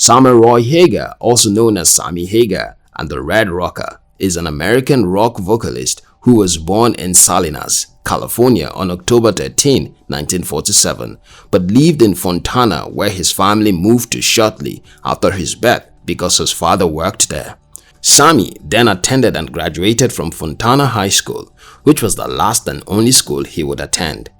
Sammy Roy Hagar, also known as Sammy Hagar and the Red Rocker, is an American rock vocalist who was born in Salinas, California on October 13, 1947, but lived in Fontana where his family moved to shortly after his birth because his father worked there. Sammy then attended and graduated from Fontana High School, which was the last and only school he would attend.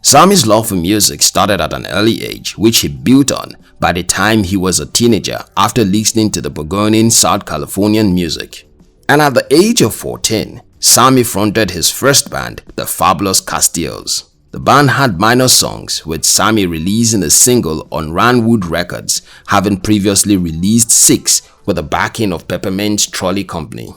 Sammy's love for music started at an early age, which he built on by the time he was a teenager after listening to the burgeoning Southern Californian music. And at the age of 14, Sammy fronted his first band, the Fabulous Castiles. The band had minor songs, with Sammy releasing a single on Ranwood Records, having previously released 6 with the backing of Peppermint Trolley Company.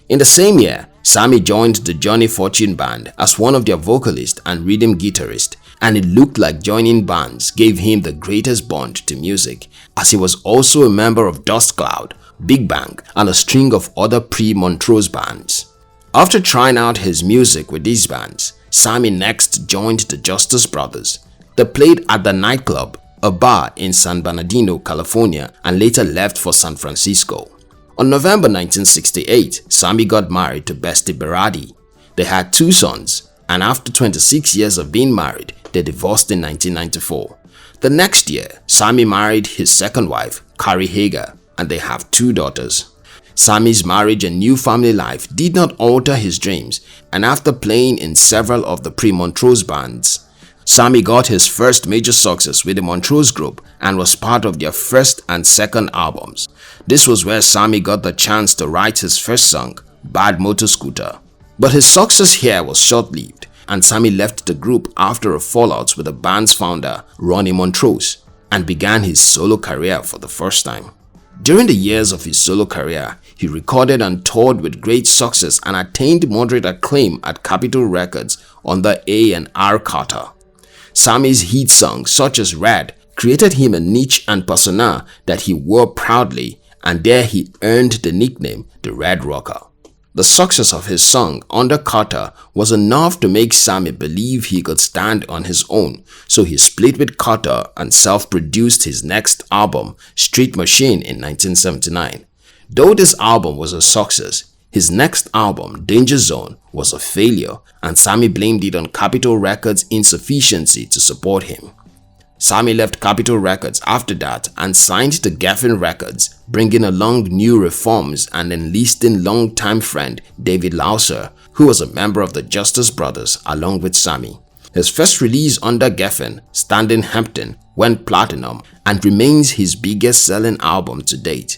In the same year, Sammy joined the Johnny Fortune Band as one of their vocalists and rhythm guitarist, and it looked like joining bands gave him the greatest bond to music, as he was also a member of Dustcloud, Big Bang, and a string of other pre-Montrose bands. After trying out his music with these bands, Sammy next joined the Justice Brothers. They played at the Nightclub, a bar in San Bernardino, California, and later left for San Francisco. On November 1968, Sammy got married to Bestie Berardi. They had 2 sons, and after 26 years of being married, they divorced in 1994. The next year, Sammy married his second wife, Carrie Hagar, and they have 2 daughters. Sammy's marriage and new family life did not alter his dreams, and after playing in several of the pre-Montrose bands, Sammy got his first major success with the Montrose group and was part of their first and second albums. This was where Sammy got the chance to write his first song, Bad Motor Scooter. But his success here was short-lived, and Sammy left the group after a fallout with the band's founder, Ronnie Montrose, and began his solo career for the first time. During the years of his solo career, he recorded and toured with great success and attained moderate acclaim at Capitol Records under A&R Carter. Sammy's hit songs such as Red created him a niche and persona that he wore proudly, and there he earned the nickname the Red Rocker. The success of his song under Carter was enough to make Sammy believe he could stand on his own, so he split with Carter and self-produced his next album, Street Machine, in 1979. Though this album was a success, his next album, Danger Zone, was a failure, and Sammy blamed it on Capitol Records' insufficiency to support him. Sammy left Capitol Records after that and signed to Geffen Records, bringing along new reforms and enlisting longtime friend David Lauser, who was a member of the Justice Brothers along with Sammy. His first release under Geffen, Standing Hampton, went platinum and remains his biggest selling album to date.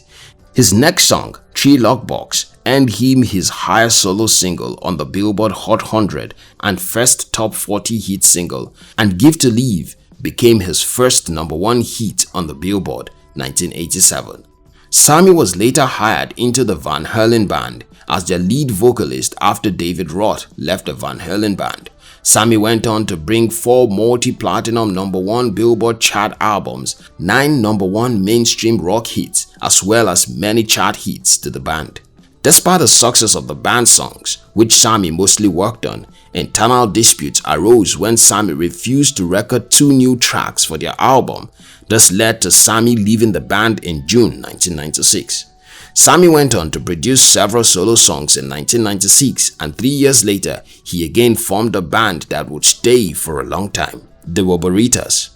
His next song, Three Lockbox, earned him his highest solo single on the Billboard Hot 100 and first top 40 hit single, and Give to Live became his first #1 hit on the Billboard, 1987. Sammy was later hired into the Van Halen Band as their lead vocalist after David Roth left the Van Halen Band. Sammy went on to bring 4 multi-platinum #1 Billboard chart albums, 9 #1 mainstream rock hits, as well as many chart hits to the band. Despite the success of the band's songs, which Sammy mostly worked on, internal disputes arose when Sammy refused to record 2 new tracks for their album. This led to Sammy leaving the band in June 1996. Sammy went on to produce several solo songs in 1996, and 3 years later, he again formed a band that would stay for a long time, the Woboritas.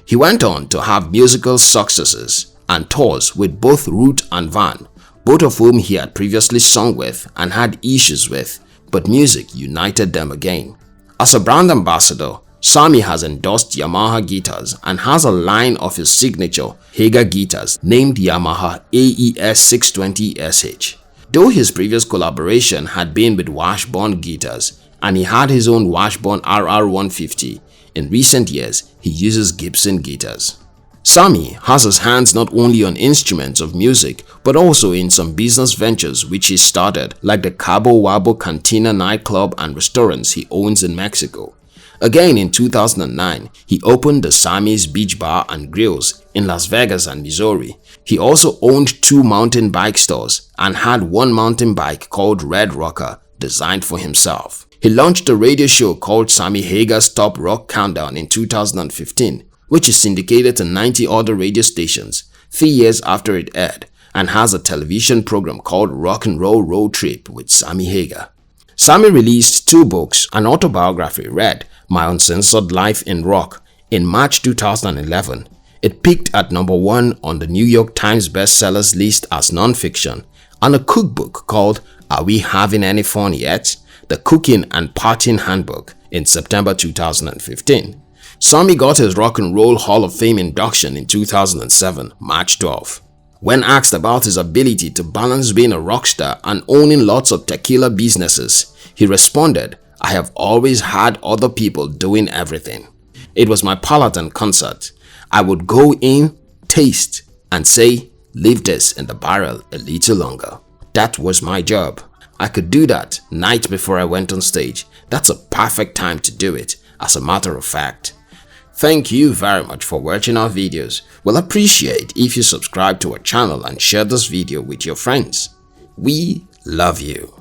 He went on to have musical successes and tours with both Ruth and Van, both of whom he had previously sung with and had issues with, but music united them again. As a brand ambassador, Sammy has endorsed Yamaha guitars and has a line of his signature Hagar guitars named Yamaha AES 620SH. Though his previous collaboration had been with Washburn guitars and he had his own Washburn RR150, in recent years he uses Gibson guitars. Sammy has his hands not only on instruments of music but also in some business ventures which he started, like the Cabo Wabo Cantina nightclub and restaurants he owns in Mexico. Again in 2009, he opened the Sammy's Beach Bar and Grills in Las Vegas and Missouri. He also owned 2 mountain bike stores and had 1 mountain bike called Red Rocker designed for himself. He launched a radio show called Sammy Hagar's Top Rock Countdown in 2015, which is syndicated to 90 other radio stations. 3 years after it aired, and has a television program called Rock and Roll Road Trip with Sammy Hagar. Sammy released 2 books, an autobiography read My Uncensored Life in Rock in March 2011. It peaked at number 1 on the New York Times bestsellers list as non-fiction, and a cookbook called Are We Having Any Fun Yet? The Cooking and Partying Handbook in September 2015. Sammy got his Rock and Roll Hall of Fame induction in 2007, March 12. When asked about his ability to balance being a rock star and owning lots of tequila businesses, he responded, I have always had other people doing everything. It was my palate and concert. I would go in, taste, and say, leave this in the barrel a little longer. That was my job. I could do that night before I went on stage. That's a perfect time to do it, as a matter of fact. Thank you very much for watching our videos. We'll appreciate if you subscribe to our channel and share this video with your friends. We love you.